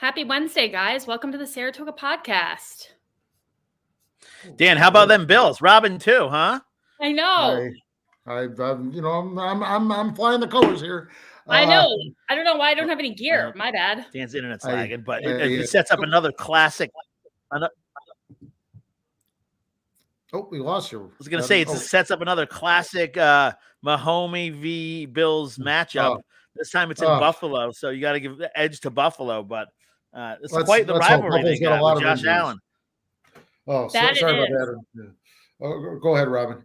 Happy Wednesday, guys. Welcome to the Saratoga Podcast. Dan, how about them Bills? Robin too, huh? I know. I'm flying the colors here. I know. I don't know why I don't have any gear. My bad. Dan's internet's lagging, but it sets up another classic. Oh, we lost you. I was going to say, it sets up another classic Mahomey v. Bills matchup. This time it's in Buffalo, so you got to give the edge to Buffalo, but it's quite the rivalry they got with Josh Allen. Oh, sorry about that. Yeah. Go ahead, Robin.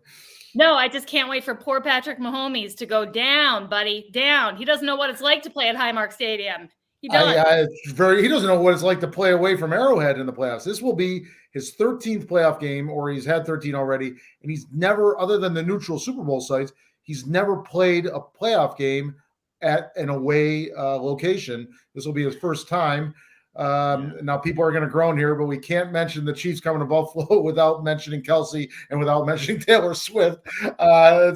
No, I just can't wait for poor Patrick Mahomes to go down, buddy, down. He doesn't know what it's like to play at Highmark Stadium. He doesn't. He doesn't know what it's like to play away from Arrowhead in the playoffs. This will be his 13th playoff game, or he's had 13 already, and he's never, other than the neutral Super Bowl sites, he's never played a playoff game at an away location. This will be his first time. Now people are going to groan here, but we can't mention the Chiefs coming to Buffalo without mentioning Kelsey and without mentioning Taylor Swift. My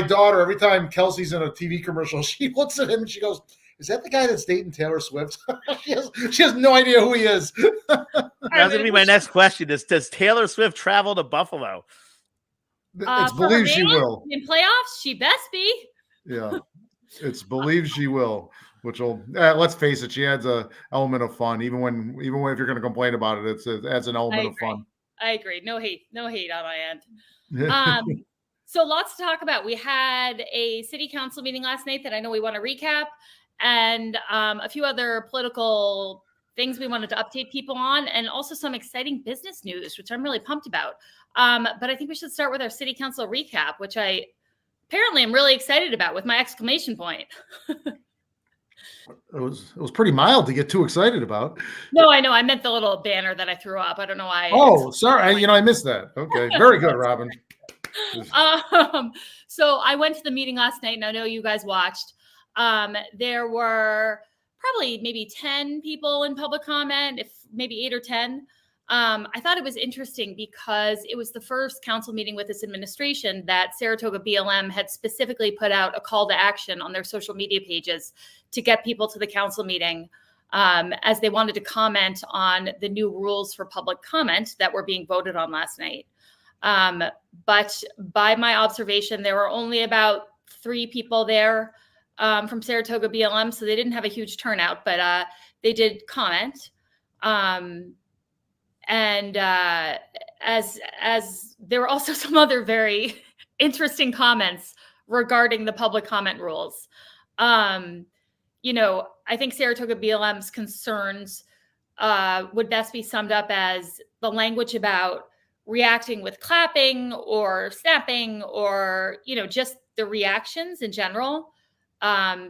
daughter, every time Kelsey's in a TV commercial, she looks at him and she goes, "Is that the guy that's dating Taylor Swift?" she has no idea who he is. That's going to be my next question. Does Taylor Swift travel to Buffalo? It's believed she will. In playoffs, she best be. Yeah, it's believed she will. Which will, let's face it, she adds an element of fun. Even when if you're going to complain about it, it adds an element of fun. I agree. No hate on my end. So lots to talk about. We had a city council meeting last night that I know we want to recap, and a few other political things we wanted to update people on, and also some exciting business news, which I'm really pumped about. But I think we should start with our city council recap, which I apparently am really excited about with my exclamation point. It was pretty mild to get too excited about. No, I know. I meant the little banner that I threw up. I don't know why. Oh, sorry. I missed that. Okay. Very good, Robin. So I went to the meeting last night, and I know you guys watched. There were probably maybe 10 people in public comment, if maybe 8 or 10. I thought it was interesting because it was the first council meeting with this administration that Saratoga BLM had specifically put out a call to action on their social media pages to get people to the council meeting as they wanted to comment on the new rules for public comment that were being voted on last night. But by my observation, there were only about 3 people there from Saratoga BLM, so they didn't have a huge turnout, but they did comment. And as there were also some other very interesting comments regarding the public comment rules. I think Saratoga BLM's concerns would best be summed up as the language about reacting with clapping or snapping or, just the reactions in general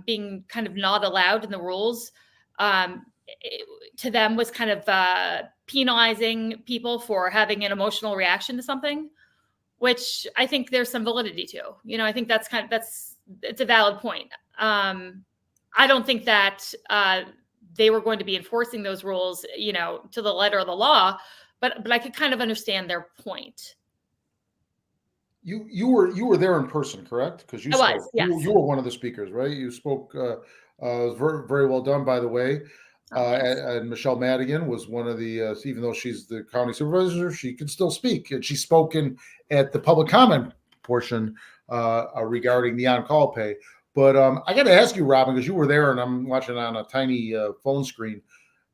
being kind of not allowed in the rules. To them was kind of penalizing people for having an emotional reaction to something, which I think there's some validity to. I think it's a valid point. I don't think that they were going to be enforcing those rules, to the letter of the law, but I could kind of understand their point. You were there in person, correct? Because you spoke. Yes. You were one of the speakers, right? You spoke. Very, very well done, by the way. And Michelle Madigan was one of the, even though she's the county supervisor, she can still speak. And she's spoken at the public comment portion regarding the on-call pay. But I got to ask you, Robin, because you were there and I'm watching on a tiny phone screen.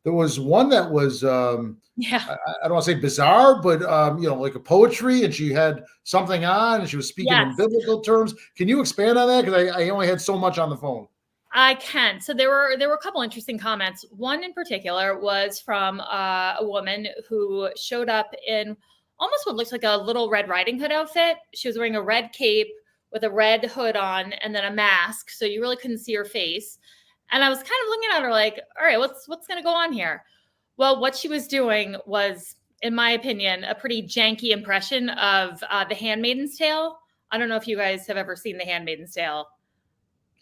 There was one that was, I don't want to say bizarre, but, like a poetry, and she had something on and she was speaking in biblical terms. Can you expand on that? Because I only had so much on the phone. I can. So there were a couple interesting comments. One in particular was from a woman who showed up in almost what looks like a little Red Riding Hood outfit. She was wearing a red cape with a red hood on and then a mask, so you really couldn't see her face. And I was kind of looking at her like, all right, what's going to go on here? Well, what she was doing was, in my opinion, a pretty janky impression of The Handmaid's Tale. I don't know if you guys have ever seen The Handmaid's Tale.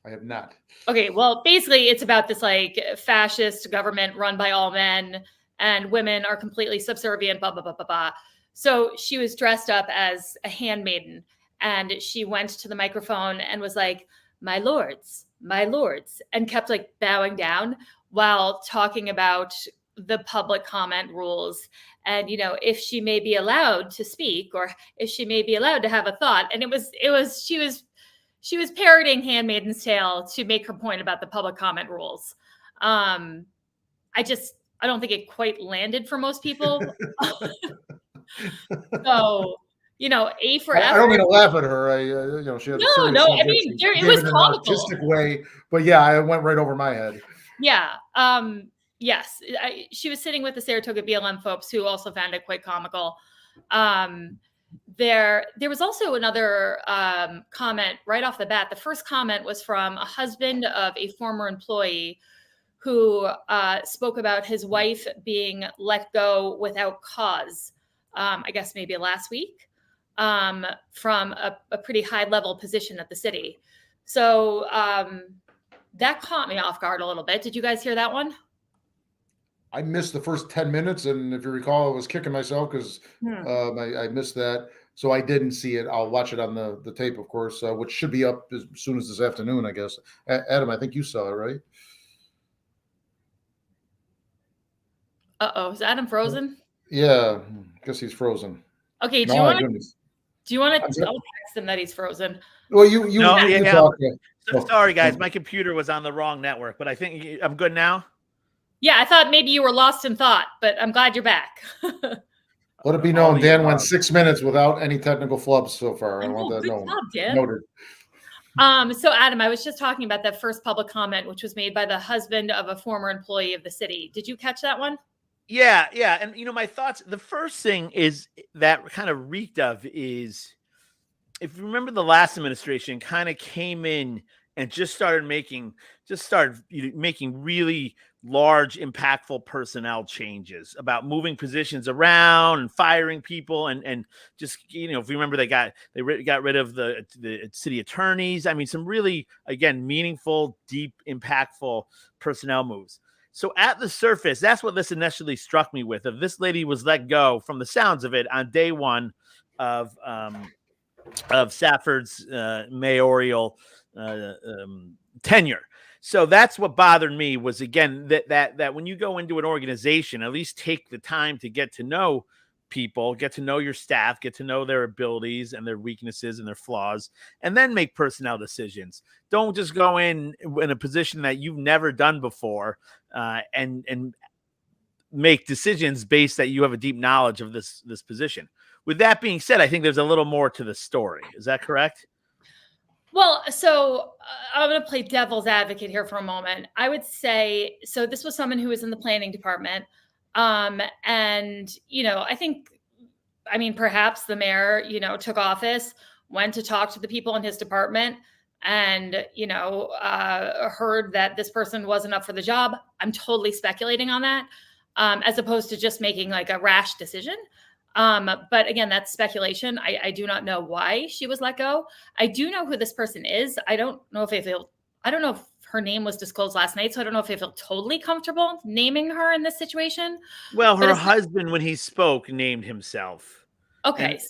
I have not. Okay, well, basically it's about this like fascist government run by all men and women are completely subservient, blah, blah, blah, blah, blah. So she was dressed up as a handmaiden and she went to the microphone and was like, my lords, "My lords," and kept like bowing down while talking about the public comment rules and, you know, if she may be allowed to speak or if she may be allowed to have a thought. And she was parroting Handmaid's Tale to make her point about the public comment rules. I don't think it quite landed for most people. So, you know, A for effort. I don't mean to laugh at her. She had it was comical. Artistic way, but yeah, I went right over my head. Yeah. Yes, she was sitting with the Saratoga BLM folks who also found it quite comical. There was also another comment right off the bat. The first comment was from a husband of a former employee who spoke about his wife being let go without cause, I guess maybe last week, from a pretty high-level position at the city. So that caught me off guard a little bit. Did you guys hear that one? I missed the first 10 minutes, and if you recall, I was kicking myself because I missed that. So I didn't see it. I'll watch it on the tape, of course, which should be up as soon as this afternoon, I guess. Adam, I think you saw it, right? Uh-oh, is Adam frozen? Yeah, I guess he's frozen. Okay, do you want to text him that he's frozen? Well, you talk. Sorry, guys, my computer was on the wrong network, but I think I'm good now. Yeah, I thought maybe you were lost in thought, but I'm glad you're back. Let it be known, Dan went 6 minutes without any technical flubs so far. I want that known. Noted. So Adam, I was just talking about that first public comment, which was made by the husband of a former employee of the city. Did you catch that one? Yeah. And, you know, my thoughts, the first thing is that kind of reeked of is, if you remember, the last administration kind of came in and just started making really large, impactful personnel changes about moving positions around and firing people. And just, you know, if you remember, they got rid of the city attorneys. I mean, some really, again, meaningful, deep, impactful personnel moves. So at the surface, that's what this initially struck me with. If this lady was let go, from the sounds of it, on day one of Safford's mayoral tenure. So that's what bothered me was, again, that when you go into an organization, at least take the time to get to know people, get to know your staff, get to know their abilities and their weaknesses and their flaws, and then make personnel decisions. Don't just go in a position that you've never done before and make decisions based that you have a deep knowledge of this position. With that being said, I think there's a little more to the story. Is that correct? Well, so I'm going to play devil's advocate here for a moment. I would say, so this was someone who was in the planning department. And, you know, perhaps the mayor, you know, took office, went to talk to the people in his department and, you know, heard that this person wasn't up for the job. I'm totally speculating on that, as opposed to just making like a rash decision. But again, that's speculation. I do not know why she was let go. I do know who this person is. I don't know if her name was disclosed last night, so I don't know if I feel totally comfortable naming her in this situation. Well, her husband, when he spoke, named himself. Okay.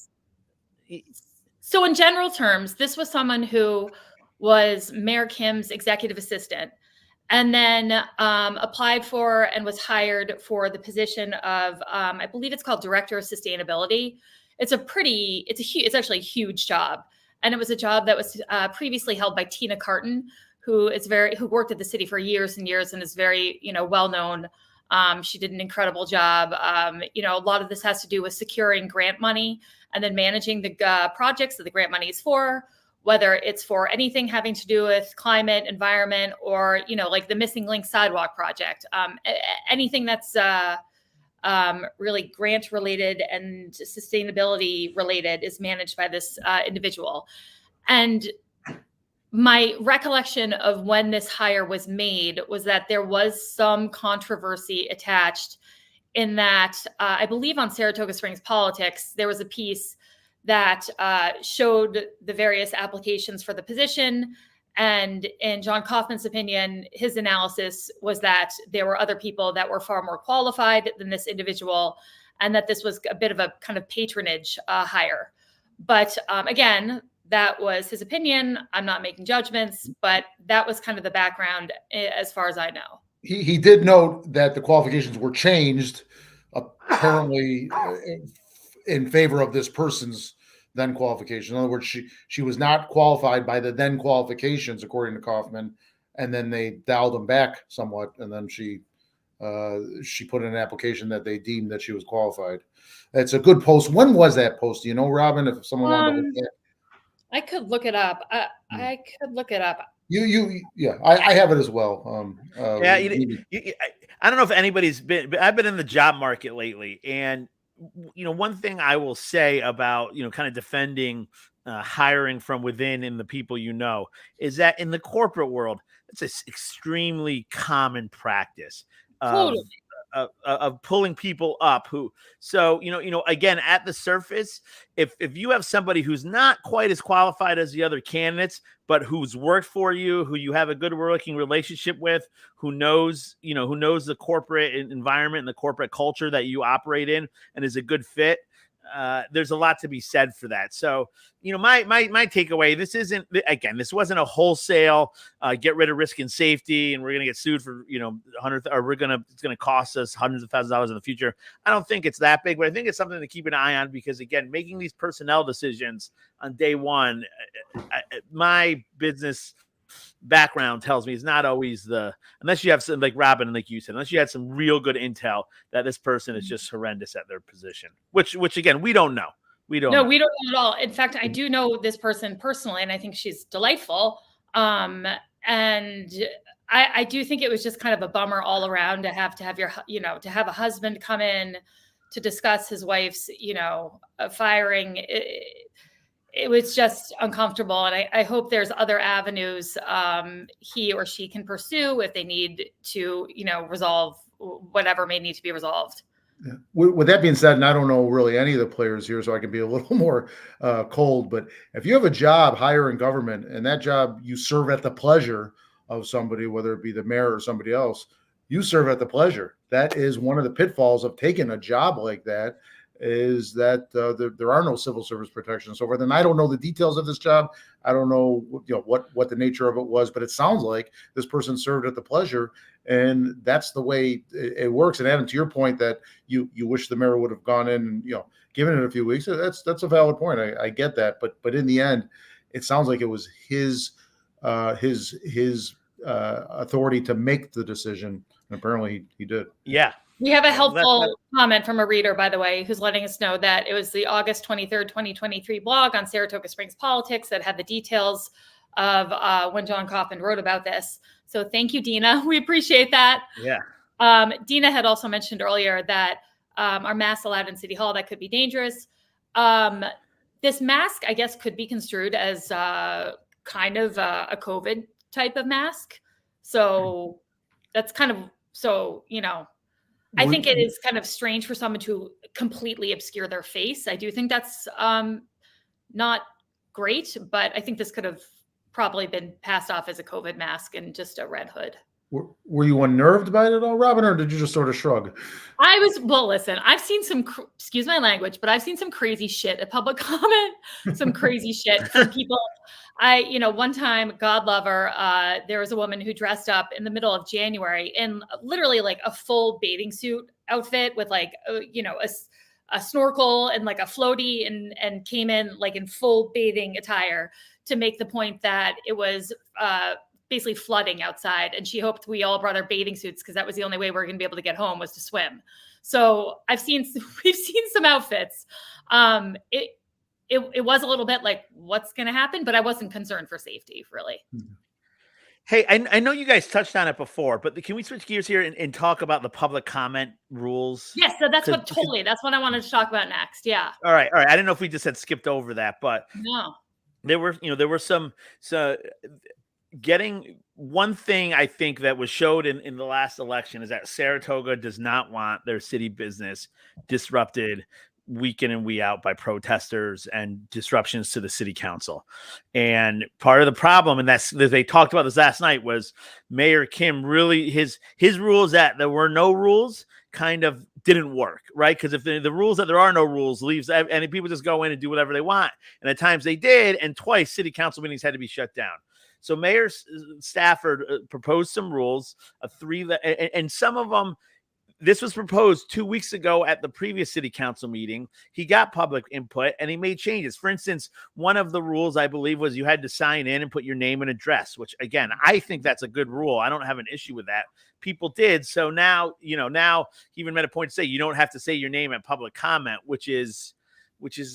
So in general terms, this was someone who was Mayor Kim's executive assistant, and then applied for and was hired for the position of, I believe it's called Director of Sustainability. It's actually a huge job. And it was a job that was previously held by Tina Carton, who worked at the city for years and years and is very, you know, well-known. She did an incredible job. You know, a lot of this has to do with securing grant money and then managing the projects that the grant money is for, whether it's for anything having to do with climate, environment, or, you know, like the Missing Link Sidewalk project. Anything that's really grant related and sustainability related is managed by this individual. And my recollection of when this hire was made was that there was some controversy attached in that I believe on Saratoga Springs Politics, there was a piece that showed the various applications for the position. And in John Kaufman's opinion, his analysis was that there were other people that were far more qualified than this individual, and that this was a bit of a kind of patronage hire. But again, that was his opinion. I'm not making judgments, but that was kind of the background as far as I know. He did note that the qualifications were changed, apparently in favor of this person's then qualification. In other words, she was not qualified by the then qualifications, according to Kaufman, and then they dialed them back somewhat, and then she put in an application that they deemed that she was qualified. It's a good post. When was that post? Do you know, Robin? If someone wanted to look at it. I could look it up. I could look it up. I have it as well. I don't know if anybody's been. I've been in the job market lately, and one thing I will say about kind of defending hiring from within in the people is that in the corporate world, it's an extremely common practice. Totally. Of pulling people up again, at the surface, if you have somebody who's not quite as qualified as the other candidates, but who's worked for you, who you have a good working relationship with, who knows the corporate environment and the corporate culture that you operate in and is a good fit, there's a lot to be said for that. So, my takeaway, this wasn't a wholesale get rid of risk and safety, and we're going to get sued for, it's going to cost us hundreds of thousands of dollars in the future. I don't think it's that big, but I think it's something to keep an eye on, because again, making these personnel decisions on day one, my business background tells me it's not always unless you have some, like Robin, like you said, unless you had some real good intel that this person is just horrendous at their position, which again, we don't know. We don't know at all. In fact, I do know this person personally, and I think she's delightful. And I do think it was just kind of a bummer all around to have to have a husband come in to discuss his wife's, firing. It was just uncomfortable. And I hope there's other avenues he or she can pursue if they need to, resolve whatever may need to be resolved. Yeah. With that being said, and I don't know really any of the players here, so I can be a little more cold, but if you have a job higher in government and that job you serve at the pleasure of somebody, whether it be the mayor or somebody else, you serve at the pleasure. That is one of the pitfalls of taking a job like that, is that there are no civil service protections and so forth. And I don't know the details of this job. I don't know what the nature of it was, but it sounds like this person served at the pleasure, and that's the way it works. And Adam, to your point that you wish the mayor would have gone in and given it a few weeks, that's a valid point. I get that, but in the end, it sounds like it was his authority to make the decision, and apparently he did. Yeah. We have a helpful comment from a reader, by the way, who's letting us know that it was the August 23rd, 2023 blog on Saratoga Springs Politics that had the details of when John Kaufman wrote about this. So thank you, Dina. We appreciate that. Yeah. Dina had also mentioned earlier that our masks allowed in City Hall, that could be dangerous. This mask, I guess, could be construed as kind of a COVID type of mask. So that's kind of, I think it is kind of strange for someone to completely obscure their face. I do think that's not great, but I think this could have probably been passed off as a COVID mask and just a red hood. Were you unnerved by it at all, Robin, or did you just sort of shrug? Listen, I've seen some, excuse my language, but I've seen some crazy shit at public comment, some crazy shit from people. One time, God love her, there was a woman who dressed up in the middle of January in literally like a full bathing suit outfit with like, a snorkel and like a floaty and came in like in full bathing attire to make the point that it was basically flooding outside. And she hoped we all brought our bathing suits because that was the only way we were going to be able to get home was to swim. So we've seen some outfits. It was a little bit like, what's going to happen? But I wasn't concerned for safety, really. Hey, I know you guys touched on it before, but can we switch gears here and talk about the public comment rules? Yes, so that's what I wanted to talk about next. Yeah. All right. I didn't know if we just had skipped over that, but no. There were some getting one thing I think that was showed in the last election is that Saratoga does not want their city business disrupted week in and week out by protesters and disruptions to the city council. And part of the problem, and they talked about this last night, was Mayor Kim really his rules that there were no rules kind of didn't work, right? Because if the rules that there are no rules leaves, and people just go in and do whatever they want. And at times they did, and twice city council meetings had to be shut down. So Mayor Stafford proposed some rules, and some of them, this was proposed 2 weeks ago at the previous city council meeting. He got public input and he made changes. For instance, one of the rules, I believe, was you had to sign in and put your name and address, which again, I think that's a good rule. I don't have an issue with that. People did. So now he even made a point to say you don't have to say your name at public comment, which is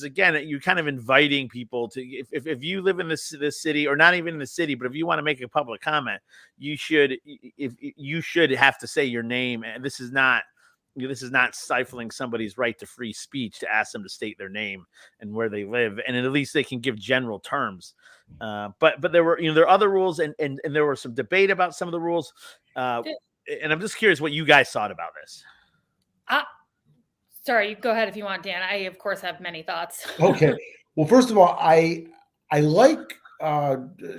again, you're kind of inviting people to, if you live in this city, or not even in the city, but if you want to make a public comment, you should have to say your name. And this is not stifling somebody's right to free speech to ask them to state their name and where they live. And at least they can give general terms. But there were, there are other rules, and there was some debate about some of the rules. And I'm just curious what you guys thought about this. Sorry, go ahead if you want, Dan. I, of course, have many thoughts. Okay. Well, first of all, I like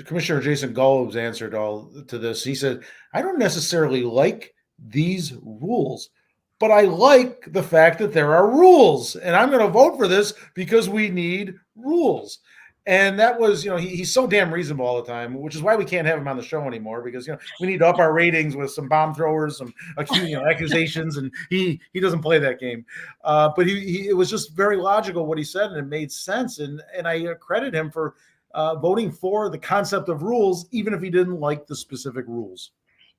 Commissioner Jason Golub's answer to this. He said, I don't necessarily like these rules, but I like the fact that there are rules. And I'm going to vote for this because we need rules. And that was, he's so damn reasonable all the time, which is why we can't have him on the show anymore, because, we need to up our ratings with some bomb throwers, some accusations, and he doesn't play that game. But it was just very logical what he said, and it made sense. And I credit him for voting for the concept of rules, even if he didn't like the specific rules.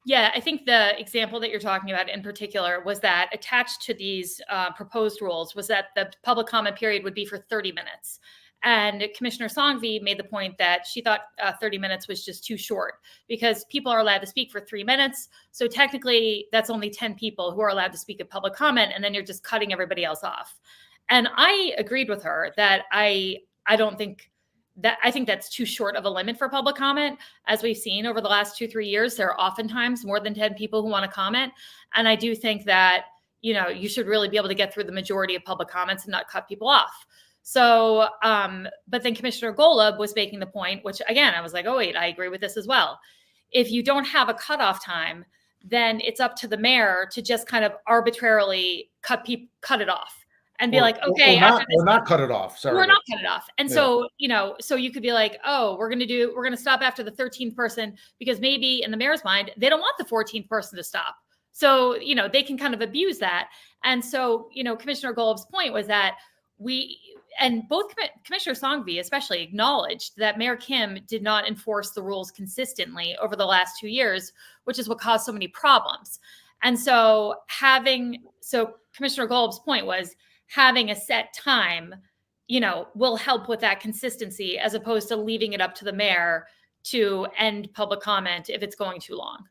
Yeah, I think the example that you're talking about in particular was that attached to these proposed rules was that the public comment period would be for 30 minutes. And Commissioner Songvi made the point that she thought 30 minutes was just too short because people are allowed to speak for 3 minutes. So technically, that's only 10 people who are allowed to speak at public comment, and then you're just cutting everybody else off. And I agreed with her that I think that's too short of a limit for public comment. As we've seen over the last 2-3 years, there are oftentimes more than 10 people who want to comment. And I do think that, you should really be able to get through the majority of public comments and not cut people off. So, but then Commissioner Golub was making the point, which again, I was like, oh wait, I agree with this as well. If you don't have a cutoff time, then it's up to the mayor to just kind of arbitrarily cut it off and be okay, or not cut it off. Sorry, we're not cut it off. And so, so you could be like, oh, we're going to stop after the 13th person because maybe in the mayor's mind, they don't want the 14th person to stop. So, they can kind of abuse that. And so, Commissioner Golub's point was that and both Commissioner Songvi especially acknowledged that Mayor Kim did not enforce the rules consistently over the last 2 years, which is what caused so many problems. And so Commissioner Golub's point was having a set time, will help with that consistency as opposed to leaving it up to the mayor to end public comment if it's going too long.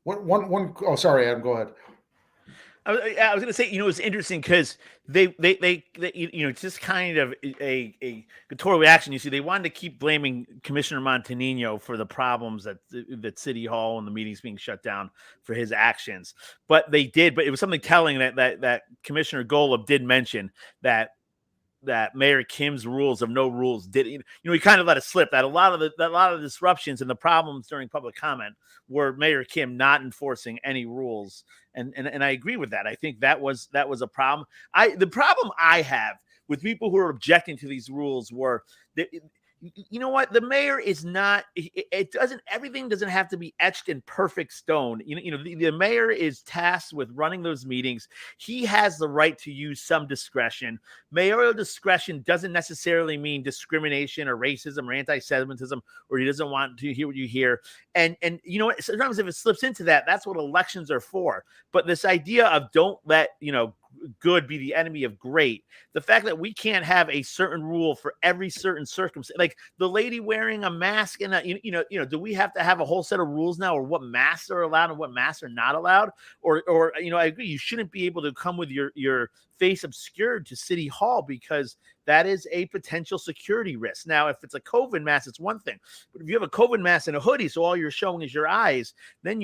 Oh, sorry, Adam, go ahead. I was going to say, it's interesting because they it's just kind of a total reaction. You see, they wanted to keep blaming Commissioner Montanino for the problems that City Hall and the meetings being shut down for his actions. But they did. But it was something telling that Commissioner Golub did mention that Mayor Kim's rules of no rules did, he kind of let it slip that a lot of the disruptions and the problems during public comment were Mayor Kim not enforcing any rules. And I agree with that. I think that was a problem. The problem I have with people who are objecting to these rules were that, the mayor is not, everything doesn't have to be etched in perfect stone. The mayor is tasked with running those meetings. He has the right to use some discretion. Mayoral discretion doesn't necessarily mean discrimination or racism or anti-Semitism, or he doesn't want to hear what you hear. And sometimes if it slips into that, that's what elections are for. But this idea of don't let, good be the enemy of great. The fact that we can't have a certain rule for every certain circumstance, like the lady wearing a mask, and do we have to have a whole set of rules now, or what masks are allowed and what masks are not allowed? Or I agree, you shouldn't be able to come with your face obscured to City Hall because that is a potential security risk. Now, if it's a COVID mask, it's one thing, but if you have a COVID mask and a hoodie, so all you're showing is your eyes, then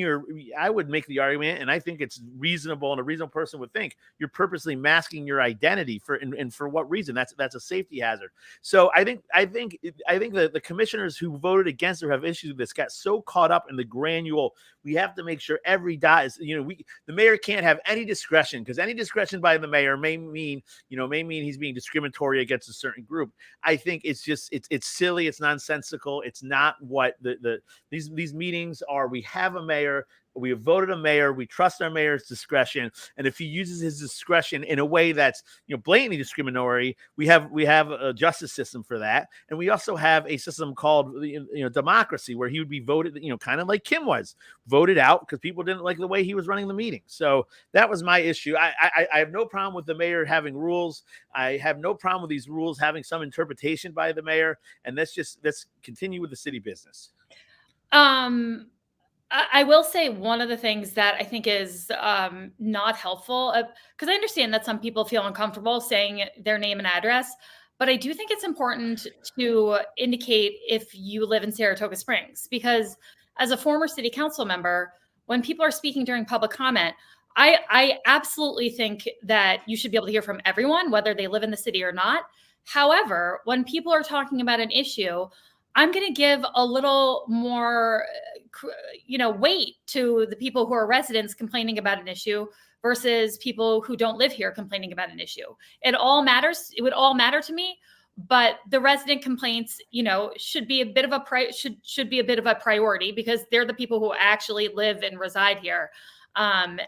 I would make the argument, and I think it's reasonable, and a reasonable person would think you're purposely masking your identity and for what reason? That's a safety hazard. So I think the commissioners who voted against or have issues with this got so caught up in the granule. We have to make sure every dot is, the mayor can't have any discretion, because any discretion by the mayor may mean he's being discriminatory against a certain group. I think it's just, it's silly. It's nonsensical. It's not what these meetings are. We have a mayor. We have voted a mayor. We trust our mayor's discretion, and if he uses his discretion in a way that's blatantly discriminatory, we have a justice system for that, and we also have a system called democracy, where he would be voted, kind of like Kim was voted out because people didn't like the way he was running the meeting. So that was my issue. I have no problem with the mayor having rules. I have no problem with these rules having some interpretation by the mayor, and let's continue with the city business. I will say one of the things that I think is not helpful, because I understand that some people feel uncomfortable saying their name and address, but I do think it's important to indicate if you live in Saratoga Springs, because as a former city council member, when people are speaking during public comment, I absolutely think that you should be able to hear from everyone, whether they live in the city or not. However, when people are talking about an issue, I'm going to give a little more, weight to the people who are residents complaining about an issue versus people who don't live here complaining about an issue. It all matters. It would all matter to me, but the resident complaints, should be a bit of a priority, because they're the people who actually live and reside here, and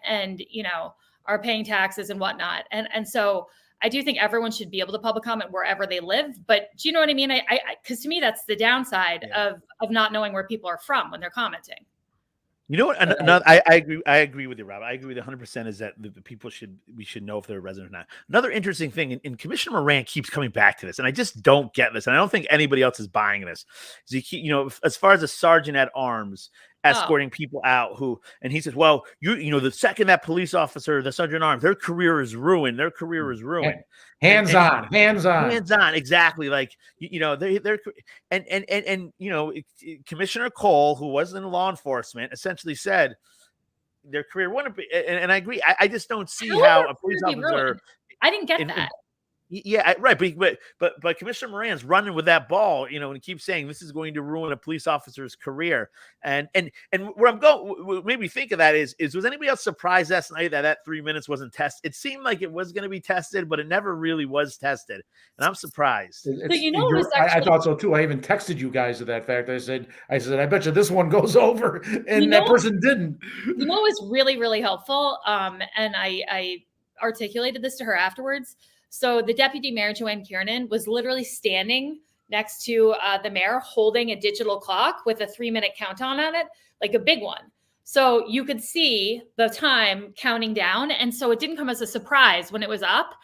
are paying taxes and whatnot. And so I do think everyone should be able to public comment wherever they live. But do you know what I mean? Because to me, that's the downside of not knowing where people are from when they're commenting. You know what? I agree with you, Rob. I agree with you 100%. Is that the people we should know if they're a resident or not. Another interesting thing, and Commissioner Moran keeps coming back to this, and I just don't get this, and I don't think anybody else is buying this. Is as far as a sergeant at arms escorting people out and he says, well, the second that police officer, the sergeant at arms, their career is ruined. Hands on. Exactly. Like, they're Commissioner Cole, who was in law enforcement, essentially said their career wouldn't be. And I agree. I just don't see how a police officer. I didn't get that. Yeah, right. But Commissioner Moran's running with that ball, and he keeps saying this is going to ruin a police officer's career. And where I'm going, what made me think of that is was anybody else surprised last night that 3 minutes wasn't tested? It seemed like it was going to be tested, but it never really was tested. And I'm surprised. I thought so too. I even texted you guys to that fact. I said, I bet you this one goes over, and that person didn't. It was really, really helpful. And I articulated this to her afterwards. So the deputy mayor, Joanne Kiernan, was literally standing next to the mayor holding a digital clock with a 3-minute countdown on it, like a big one. So you could see the time counting down. And so it didn't come as a surprise when it was up.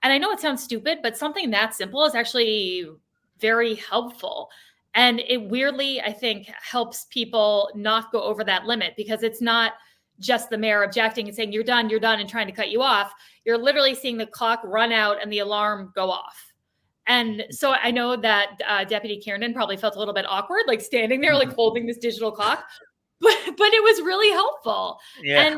And I know it sounds stupid, but something that simple is actually very helpful. And it weirdly, I think, helps people not go over that limit, because it's not just the mayor objecting and saying, you're done, and trying to cut you off. You're literally seeing the clock run out and the alarm go off. And so I know that Deputy Kiernan probably felt a little bit awkward, like standing there, like holding this digital clock, but it was really helpful. Yeah.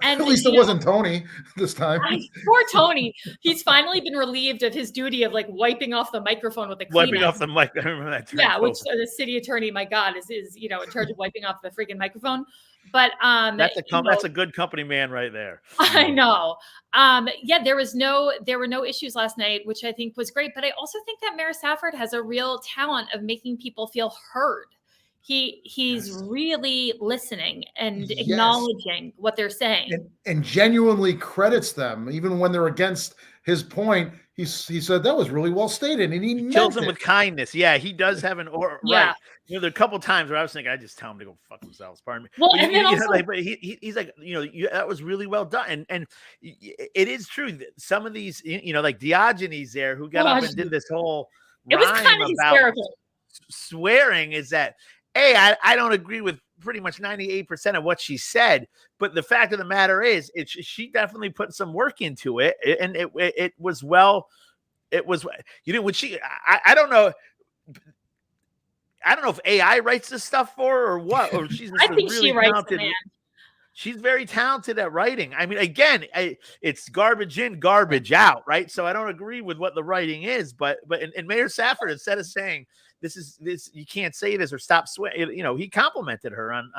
And at least it wasn't Tony this time. Poor Tony. He's finally been relieved of his duty of like wiping off the microphone with the Kleenex. Wiping off the mic. I remember that. Yeah, which the city attorney, my God, is in charge of wiping off the freaking microphone. But that's a good company man right there. I know. There were no issues last night, which I think was great. But I also think that Mayor Safford has a real talent of making people feel heard. He's really listening and acknowledging what they're saying, and genuinely credits them, even when they're against his point. He said that was really well stated, and he kills them with kindness. Yeah, he does have an aura. Yeah. Right. There are a couple times where I was thinking, I just tell him to go fuck themselves. Pardon me. Well, but he's like, that was really well done, and it is true that some of these, like Diogenes there, who got up and did this whole it was kind of hysterical swearing, is that. Hey, I don't agree with pretty much 98% of what she said, but the fact of the matter is, she definitely put some work into it, and it was well it was, when she, I don't know. I don't know if AI writes this stuff for her or what, or she's just I think really she writes talented. She's very talented at writing. I mean, again, it's garbage in, garbage out, right? So I don't agree with what the writing is, but Mayor Safford, instead of saying this, you can't say this or stop swearing, he complimented her on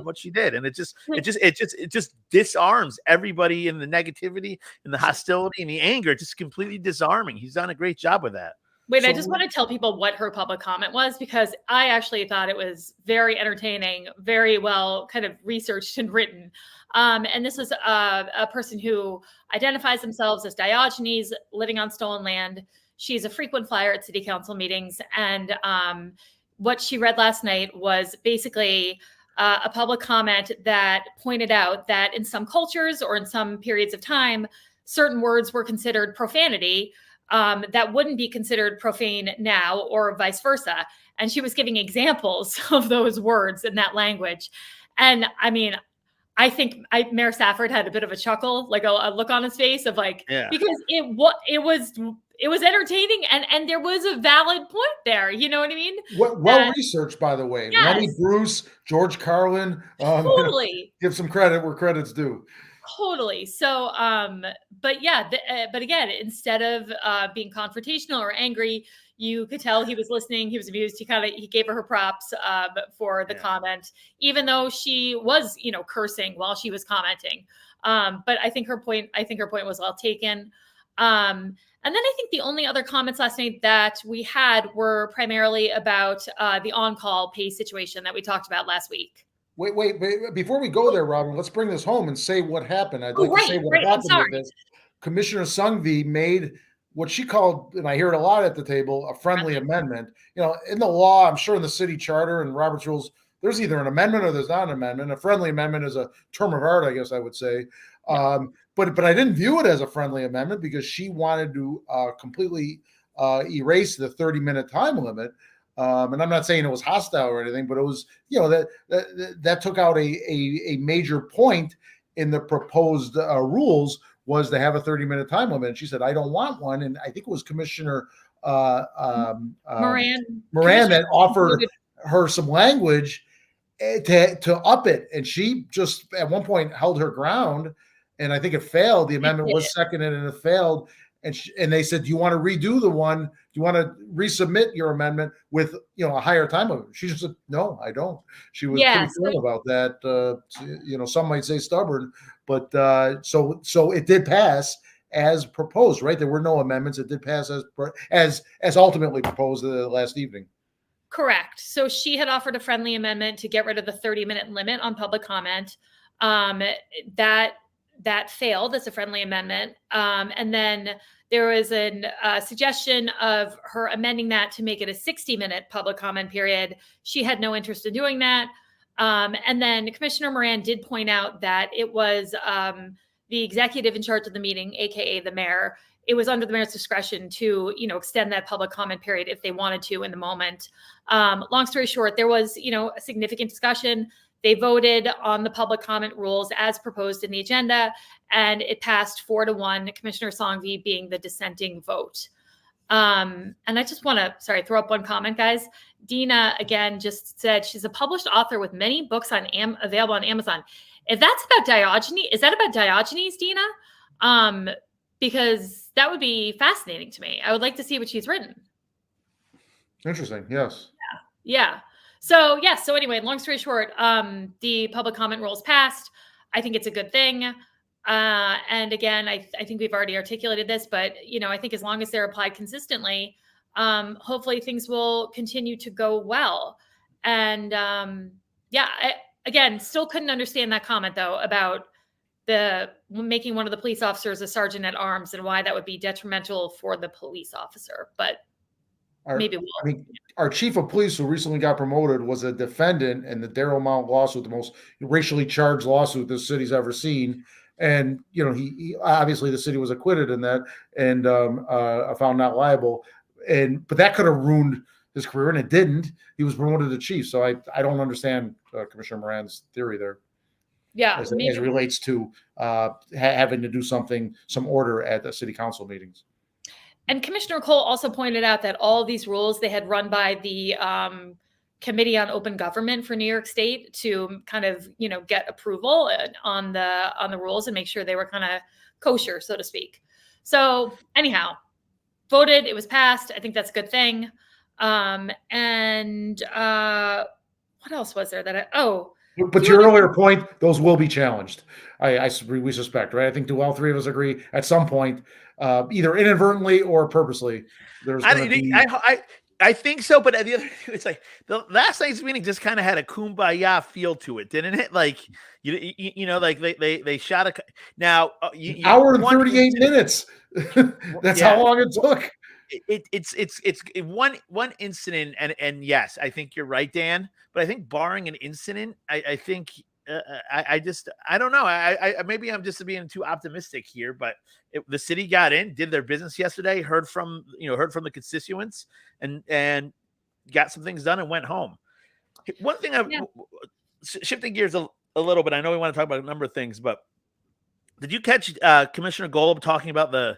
what she did, and it just disarms everybody in the negativity and the hostility and the anger, just completely disarming. He's done a great job with that. Wait, I just want to tell people what her public comment was, because I actually thought it was very entertaining, very well kind of researched and written. And this was a person who identifies themselves as Diogenes, living on stolen land. She's a frequent flyer at city council meetings. And what she read last night was basically a public comment that pointed out that in some cultures or in some periods of time, certain words were considered profanity. That wouldn't be considered profane now, or vice versa. And she was giving examples of those words in that language. And I mean, I think Mayor Safford had a bit of a chuckle, like a look on his face of like, because it was entertaining, and there was a valid point there. You know what I mean? Well researched, by the way. Yes. Lenny Bruce, George Carlin. Totally. Give some credit where credit's due. Totally. So, but yeah, but again, instead of being confrontational or angry, you could tell he was listening. He was amused. He gave her props for the comment, even though she was, cursing while she was commenting. But I think her point was well taken. And then I think the only other comments last night that we had were primarily about the on-call pay situation that we talked about last week. Wait, before we go there, Robin, let's bring this home and say what happened. I'd like to say what happened with this. Commissioner Sungvi made what she called, and I hear it a lot at the table, a friendly amendment. In the law, I'm sure in the city charter and Robert's rules, there's either an amendment or there's not an amendment. A friendly amendment is a term of art, I guess I would say. But I didn't view it as a friendly amendment because she wanted to completely erase the 30-minute time limit. And I'm not saying it was hostile or anything, but it was, that took out a major point in the proposed rules, was to have a 30-minute time limit. And she said, I don't want one. And I think it was Commissioner Moran that offered her some language to up it. And she just at one point held her ground, and I think it failed. The amendment was seconded and it failed. And they said, do you want to redo the one? Do you want to resubmit your amendment with, a higher time limit? She just said, no, I don't. She was pretty firm about that. Some might say stubborn, but so it did pass as proposed, right? There were no amendments. It did pass as ultimately proposed last evening. Correct. So she had offered a friendly amendment to get rid of the 30-minute limit on public comment. That failed as a friendly amendment. And then there was a suggestion of her amending that to make it a 60-minute public comment period. She had no interest in doing that. And then Commissioner Moran did point out that it was the executive in charge of the meeting, AKA the mayor. It was under the mayor's discretion to, extend that public comment period if they wanted to in the moment. Long story short, there was, a significant discussion. They voted on the public comment rules as proposed in the agenda, and it passed 4-1, Commissioner Songvi being the dissenting vote. And I just want to, throw up one comment, guys. Dina, again, just said she's a published author with many books available on Amazon. If that's about Diogenes, is that about Diogenes, Dina? Because that would be fascinating to me. I would like to see what she's written. Interesting, yes. Yeah. So anyway, long story short, the public comment rules passed. I think it's a good thing. And again, I think we've already articulated this, but, I think as long as they're applied consistently, hopefully things will continue to go well. And again, still couldn't understand that comment, though, about making one of the police officers a sergeant at arms and why that would be detrimental for the police officer. But maybe we'll. Our chief of police, who recently got promoted, was a defendant in the Darrell Mount lawsuit, the most racially charged lawsuit this city's ever seen. And, he obviously the city was acquitted in that and found not liable. But that could have ruined his career, and it didn't. He was promoted to chief. So I don't understand Commissioner Moran's theory there. Yeah. As it relates to having to do some order at the city council meetings. And Commissioner Cole also pointed out that all these rules they had run by the Committee on Open Government for New York State to kind of, get approval on the rules and make sure they were kind of kosher, so to speak. So anyhow, voted, it was passed. I think that's a good thing. And what else was there but your earlier point, those will be challenged. We suspect, right? I think all three of us agree at some point, either inadvertently or purposely. I think so, but the other, it's like the last night's meeting just kind of had a kumbaya feel to it, didn't it? Like like they shot a now hour and 38 minutes. That's how long it took. It's one incident, and yes, I think you're right, Dan. But I think barring an incident, I think I don't know. I maybe I'm just being too optimistic here, but the city got in, did their business yesterday, heard from the constituents, and got some things done and went home. One thing shifting gears a little bit. I know we want to talk about a number of things, but did you catch Commissioner Golub talking about the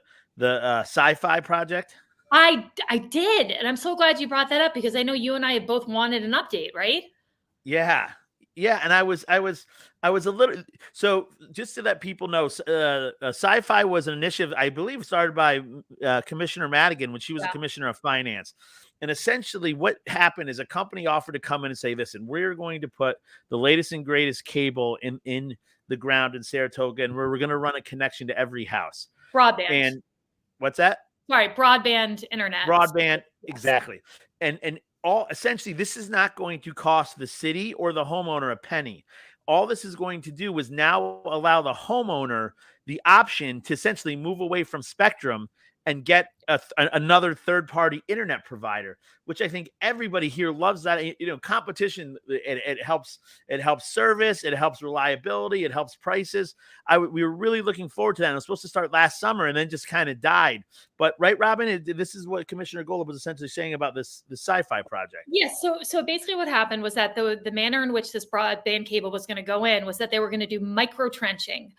sci-fi project? I did, and I'm so glad you brought that up because I know you and I have both wanted an update, right? Yeah, and I was a little, so just to let people know, sci-fi was an initiative I believe started by Commissioner Madigan when she was a commissioner of finance, and essentially what happened is a company offered to come in and say, listen, we're going to put the latest and greatest cable in the ground in Saratoga, and we're going to run a connection to every house. Broadband. And what's that? Sorry, broadband internet. Broadband, exactly. And all essentially, this is not going to cost the city or the homeowner a penny. All this is going to do is now allow the homeowner the option to essentially move away from Spectrum and get another third-party internet provider, which I think everybody here loves. That competition, it helps service, it helps reliability, it helps prices. We were really looking forward to that. It was supposed to start last summer and then just kind of died. But right, Robin, this is what Commissioner Golub was essentially saying about the sci-fi project. Yes. So basically, what happened was that the manner in which this broadband cable was going to go in was that they were going to do micro trenching,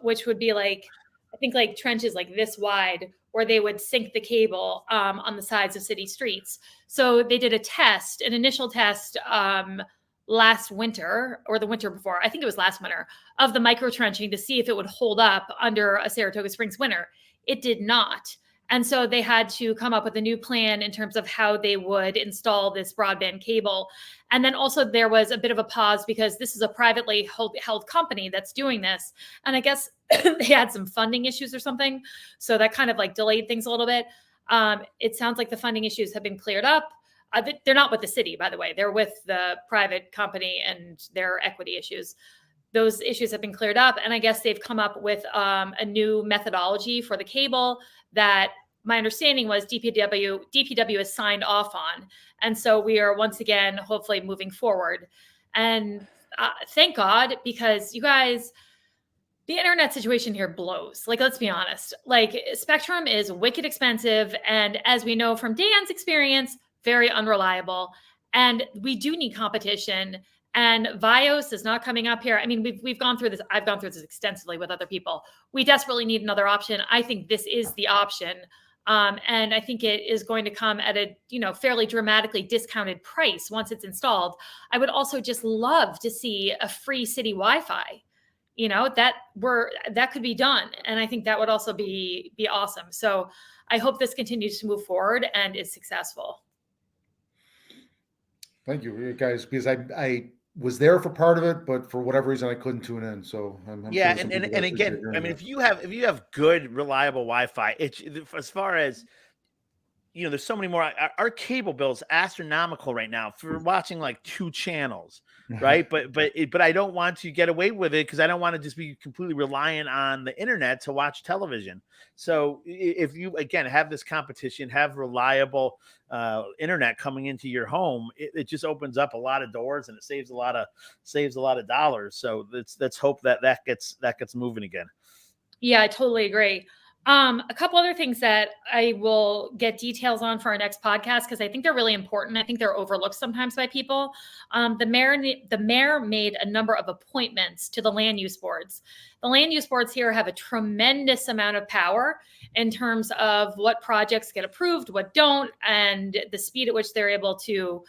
which would be like, I think like trenches like this wide, where they would sink the cable on the sides of city streets. So they did an initial test last winter or the winter before, I think it was last winter, of the micro trenching to see if it would hold up under a Saratoga Springs winter. It did not. And so they had to come up with a new plan in terms of how they would install this broadband cable. And then also there was a bit of a pause because this is a privately held company that's doing this. And I guess they had some funding issues or something. So that kind of like delayed things a little bit. It sounds like the funding issues have been cleared up. They're not with the city, by the way. They're with the private company and their equity issues. Those issues have been cleared up. And I guess they've come up with a new methodology for the cable that my understanding was DPW has signed off on. And so we are once again, hopefully moving forward. And thank God, because you guys, the internet situation here blows. Like, let's be honest. Like, Spectrum is wicked expensive. And as we know from Dan's experience, very unreliable. And we do need competition. And Vios is not coming up here. I mean, we've gone through this. I've gone through this extensively with other people. We desperately need another option. I think this is the option. And I think it is going to come at a, fairly dramatically discounted price once it's installed. I would also just love to see a free city Wi-Fi, that could be done. And I think that would also be awesome. So I hope this continues to move forward and is successful. Thank you, guys, because I was there for part of it, but for whatever reason I couldn't tune in. So I'm sure and again, I mean, if you have good, reliable Wi-Fi, as far as there's so many more. Our cable bill is astronomical right now for watching like 2 channels, right? but I don't want to get away with it because I don't want to just be completely reliant on the internet to watch television. So if you again have this competition, have reliable internet coming into your home, it just opens up a lot of doors and it saves a lot of dollars. So let's hope that gets moving again. Yeah, I totally agree. A couple other things that I will get details on for our next podcast, because I think they're really important. I think they're overlooked sometimes by people. The mayor made a number of appointments to the land use boards. The land use boards here have a tremendous amount of power in terms of what projects get approved, what don't, and the speed at which they're able to,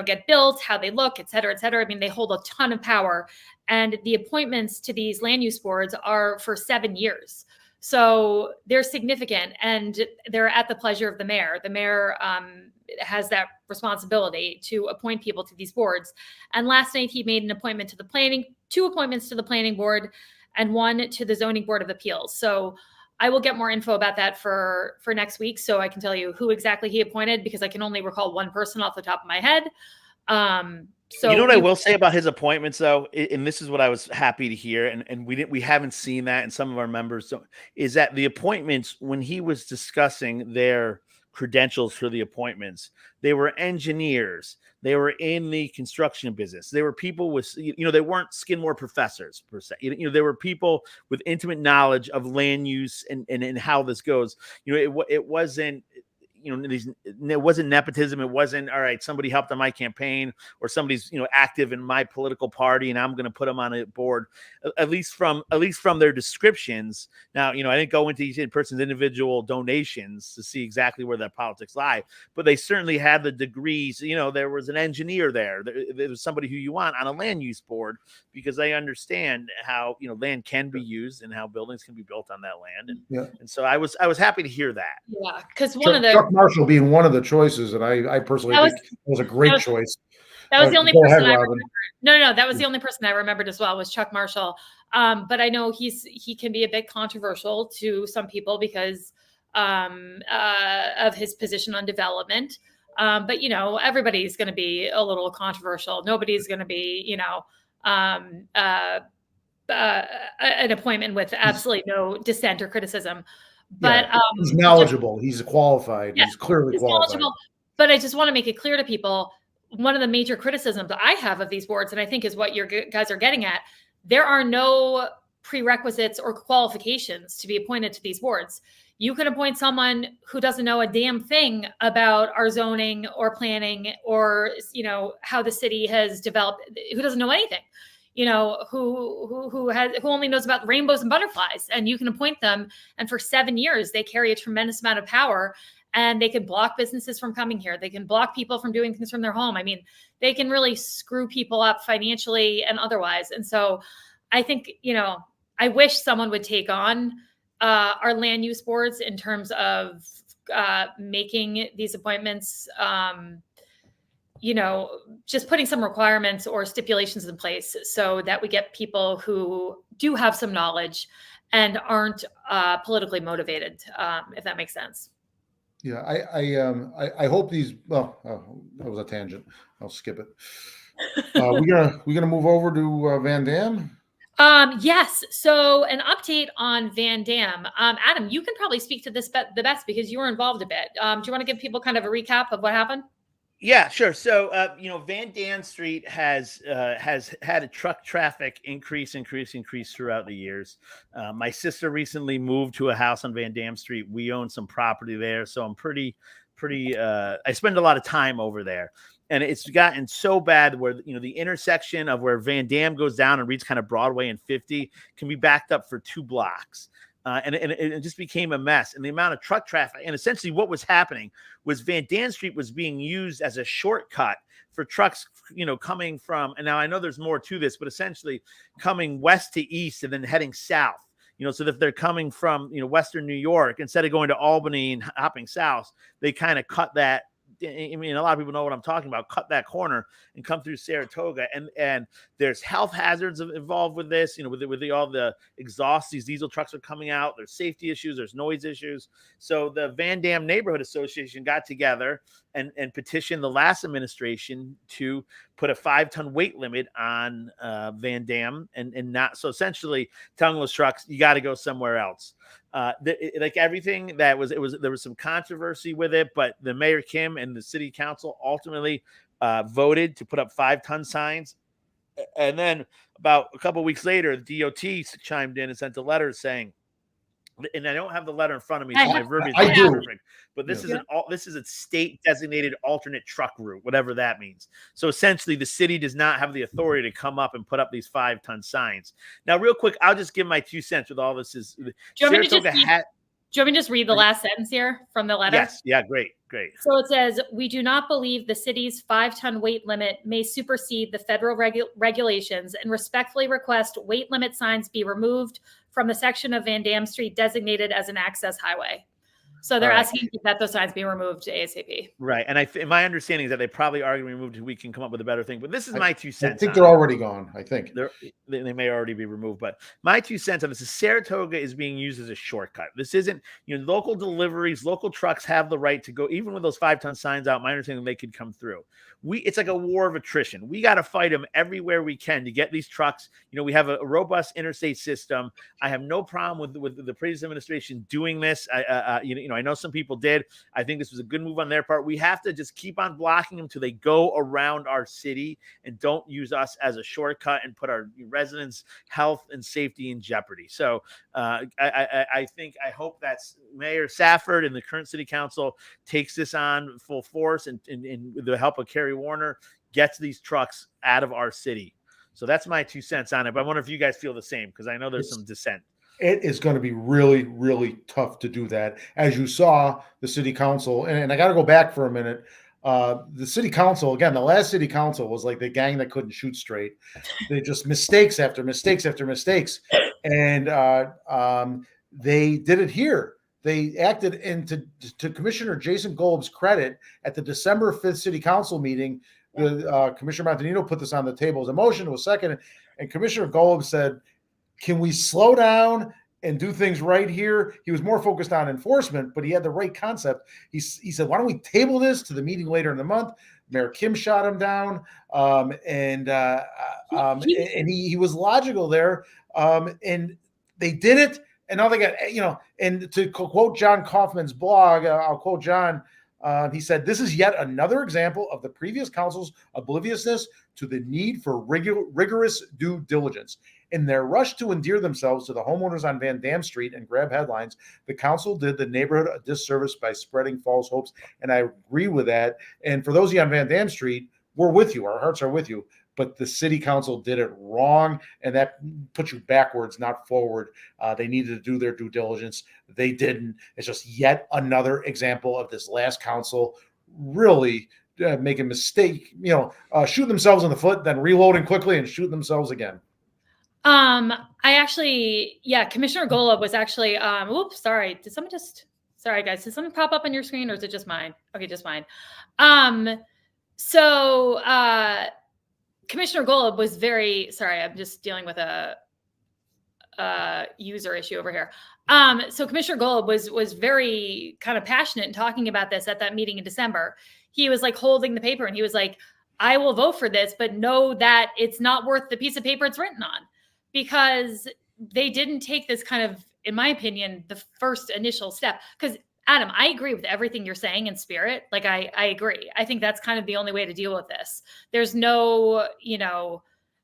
get built, how they look, et cetera, et cetera. I mean, they hold a ton of power. And the appointments to these land use boards are for 7 years. So they're significant, and they're at the pleasure of the mayor. The mayor has that responsibility to appoint people to these boards. And last night he made two appointments to the planning board and one to the zoning board of appeals. So I will get more info about that for next week, so I can tell you who exactly he appointed, because I can only recall one person off the top of my head. So what I will say about his appointments, though, and this is what I was happy to hear, and we haven't seen that, and some of our members don't, is that the appointments, when he was discussing their credentials for the appointments, they were engineers, they were in the construction business, they were people with, they weren't Skidmore professors per se, they were people with intimate knowledge of land use and how this goes. It wasn't. It wasn't nepotism. It wasn't, all right, somebody helped on my campaign, or somebody's, active in my political party and I'm going to put them on a board, at least from their descriptions. Now, I didn't go into each person's individual donations to see exactly where their politics lie, but they certainly had the degrees. There was an engineer there. There was somebody who you want on a land use board, because they understand how, land can be used and how buildings can be built on that land. And so I was happy to hear that. Yeah. Because one of the Chuck Marshall being one of the choices, and I personally think it was a great choice. That was the only person I remembered. No, that was the only person I remembered as well, was Chuck Marshall. But I know he can be a bit controversial to some people because of his position on development. But everybody's going to be a little controversial. Nobody's going to be an appointment with absolutely no dissent or criticism. But he's knowledgeable. He's qualified. Yeah, he's clearly qualified. But I just want to make it clear to people, one of the major criticisms I have of these boards, and I think is what your guys are getting at, there are no prerequisites or qualifications to be appointed to these boards. You can appoint someone who doesn't know a damn thing about our zoning or planning or, how the city has developed, who doesn't know anything. Who only knows about rainbows and butterflies, and you can appoint them. And for 7 years, they carry a tremendous amount of power, and they can block businesses from coming here. They can block people from doing things from their home. I mean, they can really screw people up financially and otherwise. And so I think, I wish someone would take on our land use boards in terms of making these appointments, just putting some requirements or stipulations in place so that we get people who do have some knowledge and aren't politically motivated, if that makes sense. Yeah, I hope these. Well, that was a tangent. I'll skip it. We're gonna move over to Van Dam. Yes. So an update on Van Dam. Adam, you can probably speak to this the best because you were involved a bit. Do you want to give people kind of a recap of what happened? Yeah, sure. So, Van Dam Street has had a truck traffic increase throughout the years. My sister recently moved to a house on Van Dam Street. We own some property there, so I'm pretty. I spend a lot of time over there, and it's gotten so bad where the intersection of where Van Dam goes down and reaches kind of Broadway and 50 can be backed up for 2 blocks. And it just became a mess. And the amount of truck traffic, and essentially what was happening was Van Dam Street was being used as a shortcut for trucks, coming from, and now I know there's more to this, but essentially coming west to east and then heading south. So that if they're coming from, Western New York, instead of going to Albany and hopping south, they kind of cut that. I mean, a lot of people know what I'm talking about. Cut that corner and come through Saratoga, and there's health hazards involved with this. With all the exhaust, these diesel trucks are coming out. There's safety issues. There's noise issues. So the Van Dam Neighborhood Association got together and petitioned the last administration to put a 5-ton weight limit on Van Dam, and not so essentially telling those trucks you got to go somewhere else. Like everything there was some controversy with it, but the Mayor Kim and the city council ultimately voted to put up 5-ton signs. And then about a couple of weeks later, the DOT chimed in and sent a letter saying, and I don't have the letter in front of me, so my verbiage is not perfect. But this is a state designated alternate truck route, whatever that means. So essentially, the city does not have the authority to come up and put up these 5-ton signs. Now, real quick, I'll just give my 2 cents with all this. Do you want me to just read the last sentence here from the letter? Yes. Yeah. Great. So it says, we do not believe the city's 5-ton weight limit may supersede the federal regulations and respectfully request weight limit signs be removed from the section of Van Dam Street designated as an access highway. So they're asking that those signs be removed ASAP. Right. And my understanding is that they probably are going to be removed. We can come up with a better thing. But this is my 2 cents. I think they're already gone. I think they may already be removed. But my 2 cents on this is Saratoga is being used as a shortcut. This isn't, local deliveries, local trucks have the right to go, even with those 5-ton signs out. My understanding they could come through. It's like a war of attrition. We got to fight them everywhere we can to get these trucks. We have a robust interstate system. I have no problem with the previous administration doing this. I know some people did. I think this was a good move on their part. We have to just keep on blocking them till they go around our city and don't use us as a shortcut and put our residents' health and safety in jeopardy. So I hope that Mayor Safford and the current city council takes this on full force and with the help of Kerry Warner, gets these trucks out of our city. So that's my 2 cents on it. But I wonder if you guys feel the same, because I know there's some dissent. It is going to be really, really tough to do that. As you saw, the city council, and I got to go back for a minute. The city council, again, the last city council was like the gang that couldn't shoot straight. They just mistakes after mistakes after mistakes. And they did it here. They acted, and to Commissioner Jason Golub's credit, at the December 5th city council meeting, Commissioner Montanino put this on the table as a motion, was second, and Commissioner Golub said, can we slow down and do things right here? He was more focused on enforcement, but he had the right concept. He said, why don't we table this to the meeting later in the month? Mayor Kim shot him down, and he was logical there, and they did it. And now they got, and to quote John Kaufman's blog, I'll quote John, he said, this is yet another example of the previous council's obliviousness to the need for rigorous due diligence. In their rush to endear themselves to the homeowners on Van Dam Street and grab headlines, the council did the neighborhood a disservice by spreading false hopes. And I agree with that. And for those of you on Van Dam Street, we're with you. Our hearts are with you. But the city council did it wrong, and that puts you backwards, not forward. They needed to do their due diligence. They didn't. It's just yet another example of this last council really make a mistake, shoot themselves in the foot, then reloading quickly and shoot themselves again. Commissioner Golub was actually, sorry. Sorry guys, did something pop up on your screen, or is it just mine? Okay, just mine. Commissioner Golub was very, sorry, I'm just dealing with a user issue over here. So Commissioner Golub was very kind of passionate in talking about this at that meeting in December. He was like holding the paper and he was like, I will vote for this, but know that it's not worth the piece of paper it's written on, because they didn't take this kind of, in my opinion, the first initial step. Because Adam, I agree with everything you're saying in spirit. Like, I agree. I think that's kind of the only way to deal with this. There's no,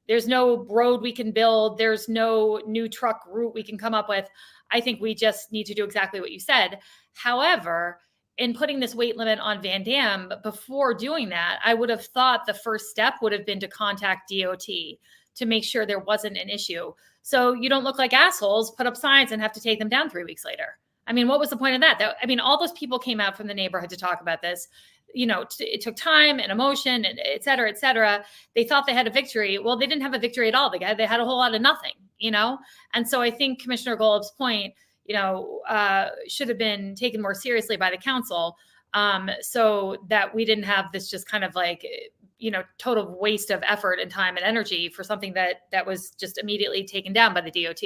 there's no road we can build. There's no new truck route we can come up with. I think we just need to do exactly what you said. However, in putting this weight limit on Van Dam, before doing that, I would have thought the first step would have been to contact DOT to make sure there wasn't an issue. So you don't look like assholes, put up signs and have to take them down 3 weeks later. I mean, what was the point of that? All those people came out from the neighborhood to talk about this. It took time and emotion, and et cetera, et cetera. They thought they had a victory. Well, they didn't have a victory at all. They had a whole lot of nothing, And so I think Commissioner Golub's point, should have been taken more seriously by the council, so that we didn't have this just kind of like, total waste of effort and time and energy for something that was just immediately taken down by the DOT.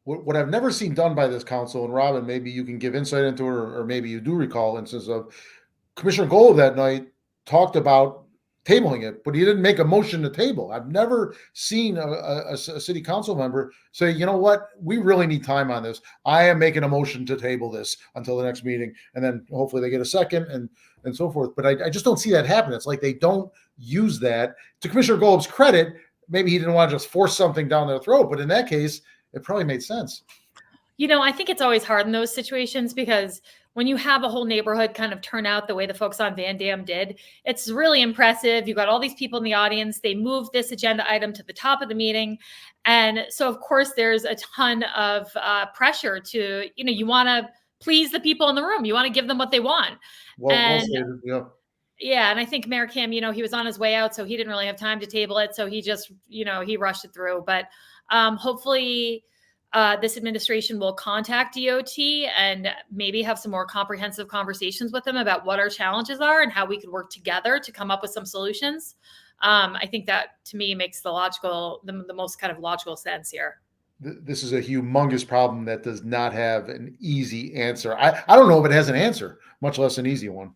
What I've never seen done by this council, and Robin, maybe you can give insight into it, or maybe you do recall instances of Commissioner Golub that night talked about tabling it, but he didn't make a motion to table. I've never seen a city council member say, you know what, we really need time on this. I am making a motion to table this until the next meeting, and then hopefully they get a second and so forth. But I just don't see that happen. It's like they don't use that. To Commissioner Golub's credit, maybe he didn't want to just force something down their throat, but in that case, it probably made sense. I think it's always hard in those situations because when you have a whole neighborhood kind of turn out the way the folks on Van Dam did, it's really impressive. You've got all these people in the audience. They moved this agenda item to the top of the meeting. And so, of course, there's a ton of pressure to, you want to please the people in the room. You want to give them what they want. Yeah. And I think Mayor Kim, he was on his way out, so he didn't really have time to table it. So he just, he rushed it through. But hopefully this administration will contact DOT and maybe have some more comprehensive conversations with them about what our challenges are and how we could work together to come up with some solutions. I think that, to me, makes the most kind of logical sense here. This is a humongous problem that does not have an easy answer. I don't know if it has an answer, much less an easy one.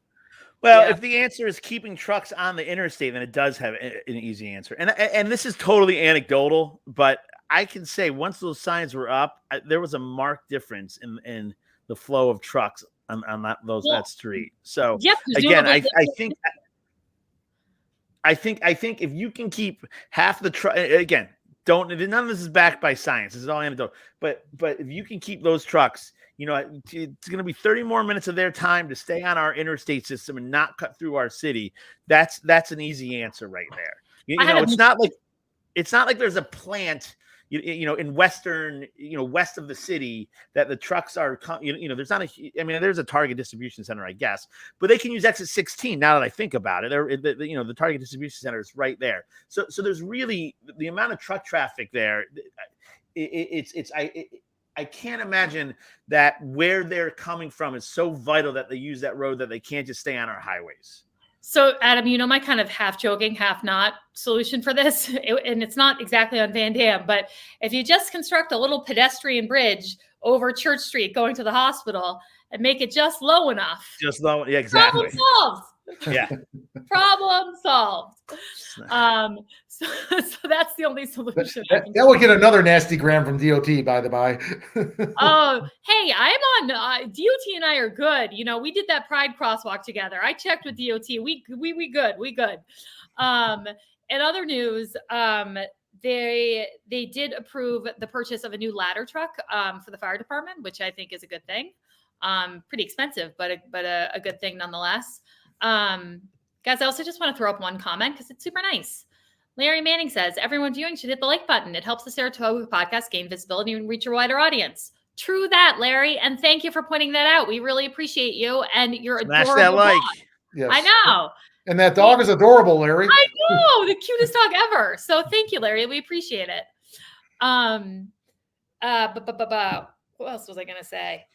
Well, if the answer is keeping trucks on the interstate, then it does have an easy answer. And this is totally anecdotal, but I can say once those signs were up, there was a marked difference in the flow of trucks on that street. So again, I think if you can keep half the truck, again, none of this is backed by science. This is all anecdotal. But if you can keep those trucks, it's going to be 30 more minutes of their time to stay on our interstate system and not cut through our city. That's an easy answer right there. It's not like there's a plant, in western, west of the city that the trucks are, there's not there's a Target distribution center, I guess, but they can use exit 16. Now that I think about it, the Target distribution center is right there. So there's really the amount of truck traffic there. I can't imagine that where they're coming from is so vital that they use that road that they can't just stay on our highways. So, Adam, my kind of half joking, half not solution for this, and it's not exactly on Van Dam, but if you just construct a little pedestrian bridge over Church Street going to the hospital and make it just low enough. Just low, yeah, exactly. Problem solved. Yeah. Problem solved. So that's the only solution. That would get another nasty gram from DOT, by the by. Oh, hey, I'm on DOT and I are good. We did that Pride crosswalk together. I checked with DOT. We good. We good. In other news, they did approve the purchase of a new ladder truck for the fire department, which I think is a good thing. Pretty expensive, but a good thing nonetheless. Guys, I also just want to throw up one comment because it's super nice. Larry Manning says, everyone viewing should hit the like button. It helps the Saratoga Podcast gain visibility and reach a wider audience. True that, Larry. And thank you for pointing that out. We really appreciate you and your adorable that like. dog. Yes. I know. And that dog is adorable, Larry. I know. The cutest dog ever. So thank you, Larry. We appreciate it. What else was I going to say?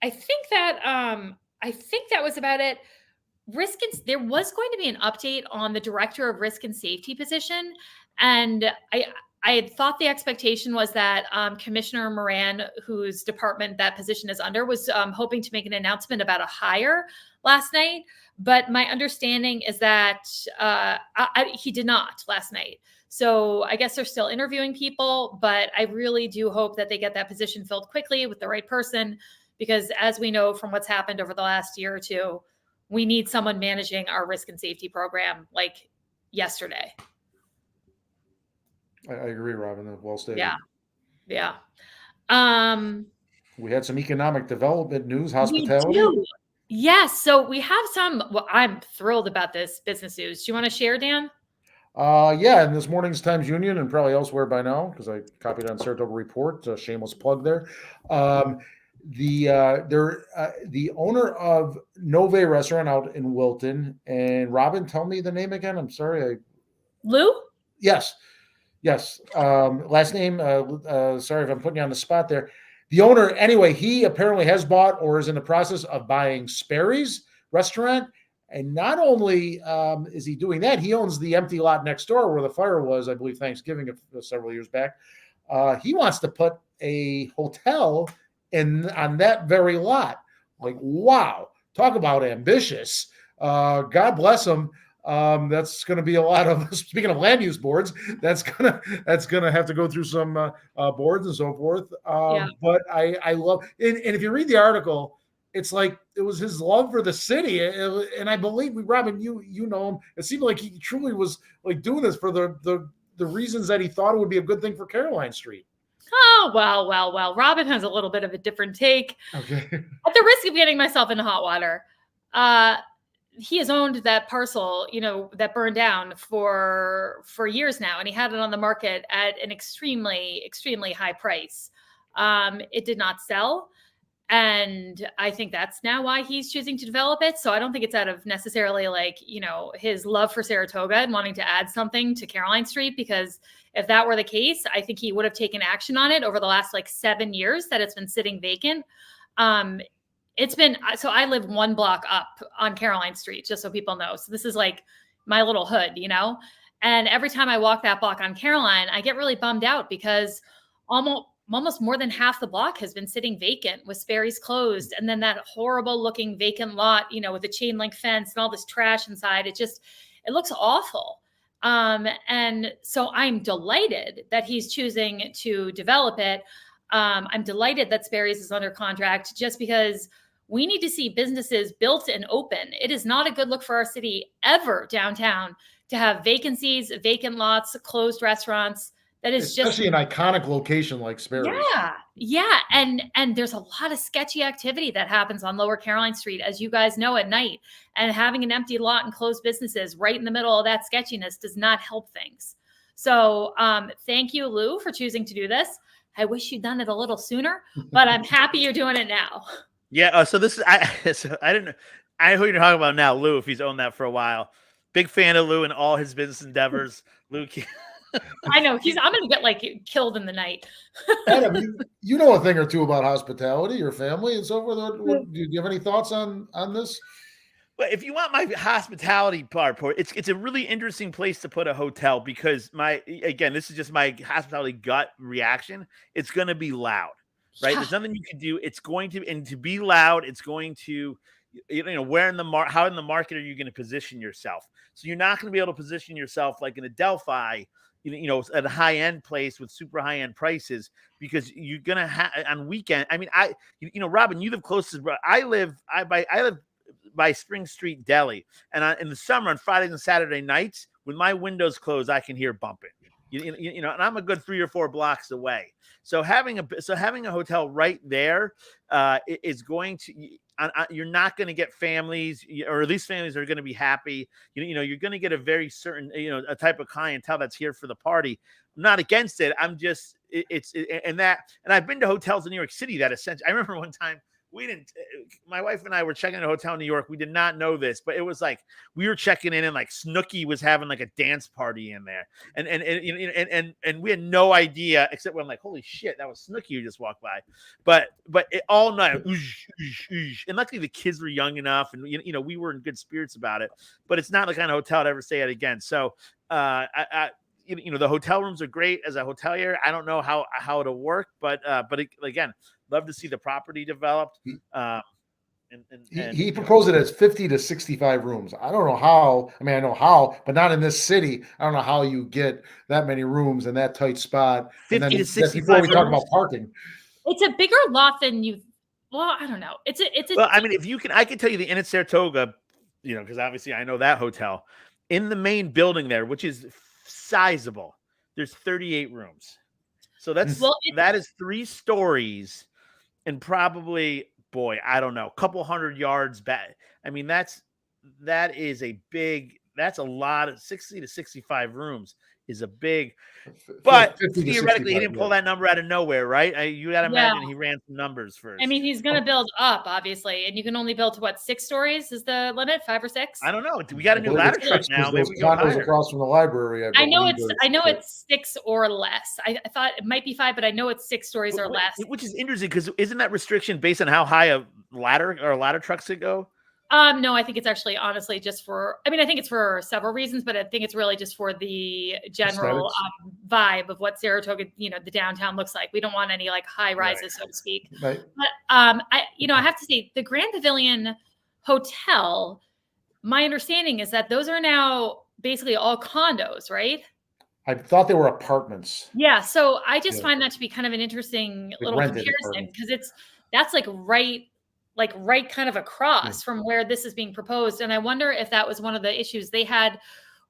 I think that was about it. There was going to be an update on the director of risk and safety position. And I had thought the expectation was that Commissioner Moran, whose department that position is under, was hoping to make an announcement about a hire last night. But my understanding is that he did not last night. So I guess they're still interviewing people, but I really do hope that they get that position filled quickly with the right person, because as we know from what's happened over the last year or two, we need someone managing our risk and safety program like yesterday. I agree, Robin. Well stated. Yeah. We had some economic development news, hospitality. Yes. So we have some. Well, I'm thrilled about this business news. Do you want to share, Dan? Yeah, in this morning's Times Union and probably elsewhere by now, because I copied on Saratoga Report. Shameless plug there. The owner of Nove Restaurant out in Wilton, and Robin, tell me the name again. I'm sorry. Lou? Yes. Last name. Sorry if I'm putting you on the spot there. The owner, anyway, he apparently has bought or is in the process of buying Sperry's restaurant. And not only is he doing that, he owns the empty lot next door where the fire was, I believe, Thanksgiving several years back. He wants to put a hotel on that very lot. Like, wow, talk about ambitious. God bless him. That's going to be a lot of, speaking of land use boards, that's going to have to go through some boards and so forth. But I love, and if you read the article, it's like it was his love for the city, and I believe, Robin, you know him. It seemed like he truly was like doing this for the reasons that he thought it would be a good thing for Caroline Street. Oh, well. Robin has a little bit of a different take. Okay. At the risk of getting myself into hot water, he has owned that parcel, that burned down for years now, and he had it on the market at an extremely, extremely high price. It did not sell. And I think that's now why he's choosing to develop it. So I don't think it's out of necessarily his love for Saratoga and wanting to add something to Caroline Street, because if that were the case, I think he would have taken action on it over the last 7 years that it's been sitting vacant. So I live 1 block up on Caroline Street, just so people know. So this is my little hood, and every time I walk that block on Caroline, I get really bummed out because almost more than half the block has been sitting vacant with Sperry's closed. And then that horrible looking vacant lot, with a chain link fence and all this trash inside. It looks awful. And so I'm delighted that he's choosing to develop it. I'm delighted that Sperry's is under contract, just because we need to see businesses built and open. It is not a good look for our city ever downtown to have vacancies, vacant lots, closed restaurants. That is especially an iconic location like Sperry's. Yeah. And there's a lot of sketchy activity that happens on Lower Caroline Street, as you guys know, at night. And having an empty lot and closed businesses right in the middle of that sketchiness does not help things. So thank you, Lou, for choosing to do this. I wish you'd done it a little sooner, but I'm happy you're doing it now. Yeah. So this is I didn't know. I know who you're talking about now, Lou. If he's owned that for a while, big fan of Lou and all his business endeavors. Lou. I know I'm going to get killed in the night. Adam, you know a thing or two about hospitality, your family and so forth. Do you have any thoughts on this? Well, if you want my hospitality part, it's a really interesting place to put a hotel, because this is just my hospitality gut reaction. It's going to be loud, right? Yeah. There's nothing you can do. It's going to, and to be loud, it's going to, where in the how in the market are you going to position yourself? So you're not going to be able to position yourself like in a Delphi, at a high-end place with super high-end prices, because you're going to have on weekend. I mean, Robin, you live close to, I live by Spring Street Deli. And in the summer, on Fridays and Saturday nights, when my windows close, I can hear bumping, and I'm a good 3 or 4 blocks away. So having a hotel right there is going to, you're not going to get families, or at least families are going to be happy. You're going to get a very certain, a type of clientele that's here for the party. I'm not against it. I'm just, and I've been to hotels in New York City that essentially, I remember one time my wife and I were checking in a hotel in New York. We did not know this, but it was we were checking in and Snooki was having a dance party in there. And we had no idea, except when I'm like, holy shit, that was Snooki who just walked by. But all night, and luckily the kids were young enough, and we were in good spirits about it, but it's not the kind of hotel I'd ever stay at again. So the hotel rooms are great as a hotelier. I don't know how it'll work, but again, love to see the property developed. He proposed it as 50 to 65 rooms. I don't know how. I mean, I know how, but not in this city. I don't know how you get that many rooms in that tight spot. 50 to 65 before we rooms. talk about parking. It's a bigger lot than you. Well, I don't know. Well, I mean, if you can, I can tell you the Inn at Saratoga, because obviously I know that hotel. In the main building there, which is sizable, there's 38 rooms. So that is 3 stories. And probably, I don't know, a couple hundred yards back. I mean, that's a lot of 60 to 65 rooms is a big, but theoretically he didn't pull that number out of nowhere, right? You got to imagine he ran some numbers first. I mean, he's going to build up, obviously, and you can only build to 6 stories is the limit, 5 or 6? I don't know. We got a new ladder truck now. Maybe we go higher. Across from the library. I know it's 6 or less. I thought it might be 5, but I know it's 6 stories or less. Which is interesting, because isn't that restriction based on how high a ladder trucks could go? No, I think it's actually honestly just for, I think it's for several reasons, but I think it's really just for the general vibe of what Saratoga, the downtown looks like. We don't want any high rises, so to speak. Right. But I have to say the Grand Pavilion Hotel, my understanding is that those are now basically all condos, right? I thought they were apartments. Yeah. So I just find that to be kind of an interesting little comparison, because that's right kind of across from where this is being proposed. And I wonder if that was one of the issues they had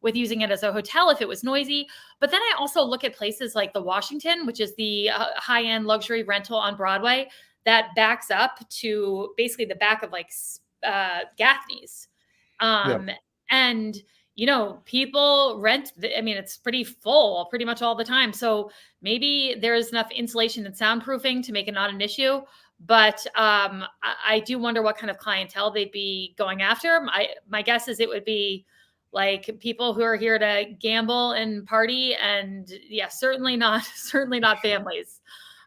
with using it as a hotel if it was noisy. But then I also look at places like the Washington, which is the high-end luxury rental on Broadway that backs up to basically the back of like Gaffney's. And, people rent, it's pretty full pretty much all the time. So maybe there's enough insulation and soundproofing to make it not an issue. But I do wonder what kind of clientele they'd be going after. My guess is it would be like people who are here to gamble and party, and certainly not families.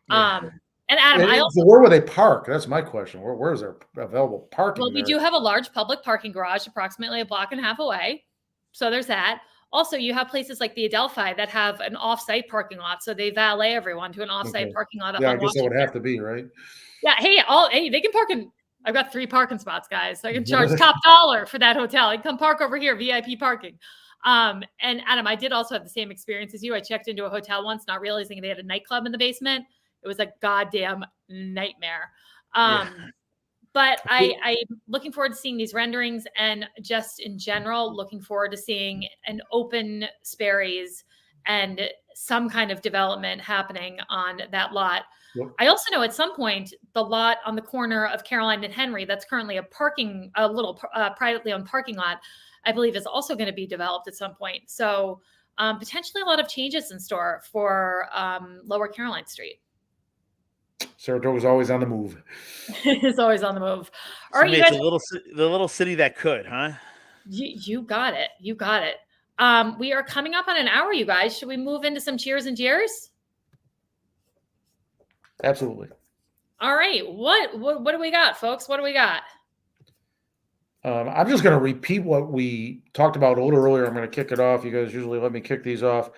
And Adam, so where would they park? That's my question. Where is there available parking? Well, we do have a large public parking garage approximately a block and a half away. So there's that. Also, you have places like the Adelphi that have an off-site parking lot. So they valet everyone to an off-site parking lot. I guess that would have to be, right? Yeah. Hey, they can park in. I've got 3 parking spots, guys. So I can charge top dollar for that hotel. You come park over here, VIP parking. And Adam, I did also have the same experience as you. I checked into a hotel once, not realizing they had a nightclub in the basement. It was a goddamn nightmare. But I'm looking forward to seeing these renderings, and just in general, looking forward to seeing an open Sperry's and some kind of development happening on that lot. Yep. I also know at some point, the lot on the corner of Caroline and Henry, that's currently a little privately owned parking lot, I believe is also going to be developed at some point. So potentially a lot of changes in store for Lower Caroline Street. Saratoga's always on the move. It's always on the move. All right, you guys, the little city that could, huh? You got it. You got it. We are coming up on an hour, you guys. Should we move into some cheers and jeers? Absolutely. All right. What do we got, folks? What do we got? I'm just going to repeat what we talked about a little earlier. I'm going to kick it off. You guys usually let me kick these off.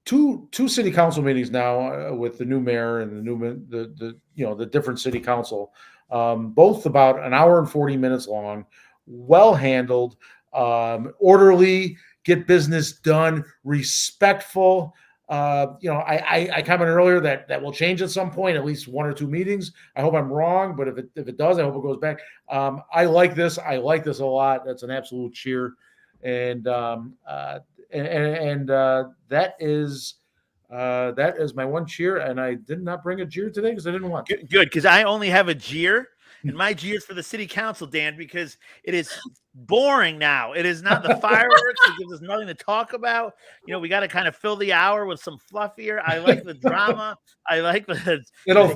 Two city council meetings now with the new mayor and the different city council, both about an hour and 40 minutes long, well handled, orderly, get business done, respectful. I commented earlier that will change at some point, at least 1 or 2 meetings. I hope I'm wrong, but if it does, I hope it goes back. I like this. I like this a lot. That's an absolute cheer. And that is my one cheer, and I did not bring a jeer today because I didn't want to. Good, because I only have a jeer, and my jeer is for the city council, Dan, because it is boring now. It is not the fireworks. It gives us nothing to talk about. We got to kind of fill the hour with some fluffier. I like the drama. I like the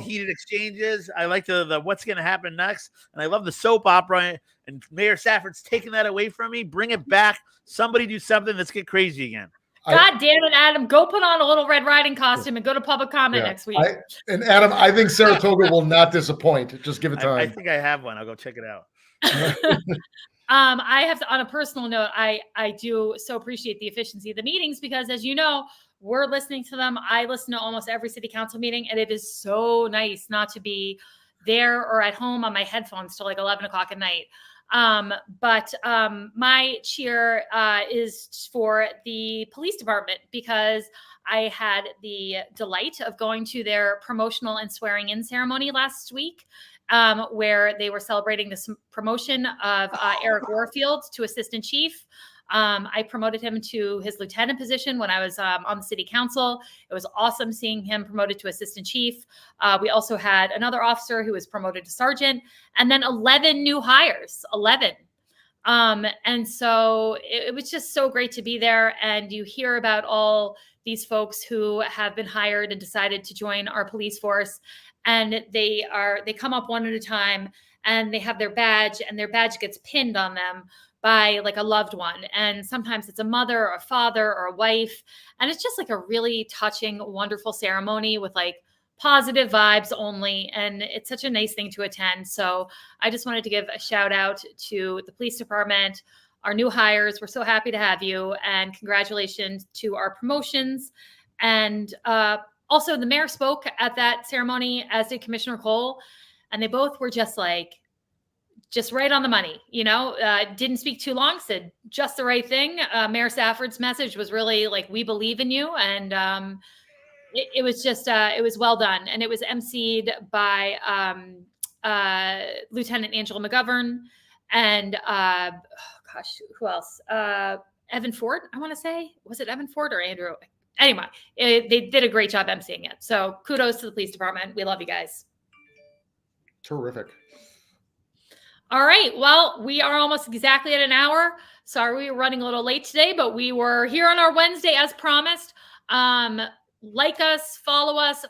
heated exchanges. I like the what's going to happen next, and I love the soap opera. And Mayor Safford's taking that away from me. Bring it back. Somebody do something. Let's get crazy again. God damn it, Adam. Go put on a little Red Riding costume and go to public comment next week. Adam, I think Saratoga will not disappoint. Just give it time. I think I have one. I'll go check it out. I have to, on a personal note, I do so appreciate the efficiency of the meetings because, as you know, we're listening to them. I listen to almost every city council meeting, and it is so nice not to be there or at home on my headphones till like 11 o'clock at night. But my cheer is for the police department because I had the delight of going to their promotional and swearing in ceremony last week, where they were celebrating this promotion of Eric Warfield to assistant chief. I promoted him to his lieutenant position when I was on the city council. It was awesome seeing him promoted to assistant chief. We also had another officer who was promoted to sergeant, and then 11 new hires, 11. And so it was just so great to be there. And you hear about all these folks who have been hired and decided to join our police force. And they come up one at a time, and they have their badge, and their badge gets pinned on them by like a loved one. And sometimes it's a mother or a father or a wife. And it's just like a really touching, wonderful ceremony with like positive vibes only. And it's such a nice thing to attend. So I just wanted to give a shout out to the police department, our new hires. We're so happy to have you, and congratulations to our promotions. And also the mayor spoke at that ceremony, as did Commissioner Cole. And they both were just right on the money, didn't speak too long, said just the right thing. Mayor Safford's message was really like, we believe in you. And it was just, it was well done. And it was emceed by Lieutenant Angela McGovern and, who else? Evan Ford, I want to say. Was it Evan Ford or Andrew? Anyway, they did a great job emceeing it. So kudos to the police department. We love you guys. Terrific. All right. Well, we are almost exactly at an hour. Sorry, we were running a little late today, but we were here on our Wednesday as promised. Like us, follow us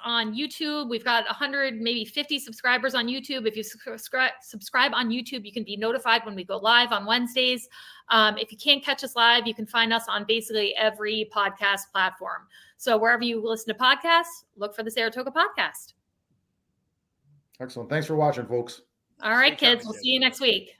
on YouTube. We've got 100, maybe 50 subscribers on YouTube. If you subscribe on YouTube, you can be notified when we go live on Wednesdays. If you can't catch us live, you can find us on basically every podcast platform. So wherever you listen to podcasts, look for the Saratoga Podcast. Excellent. Thanks for watching, folks. All right, kids. We'll see you next week.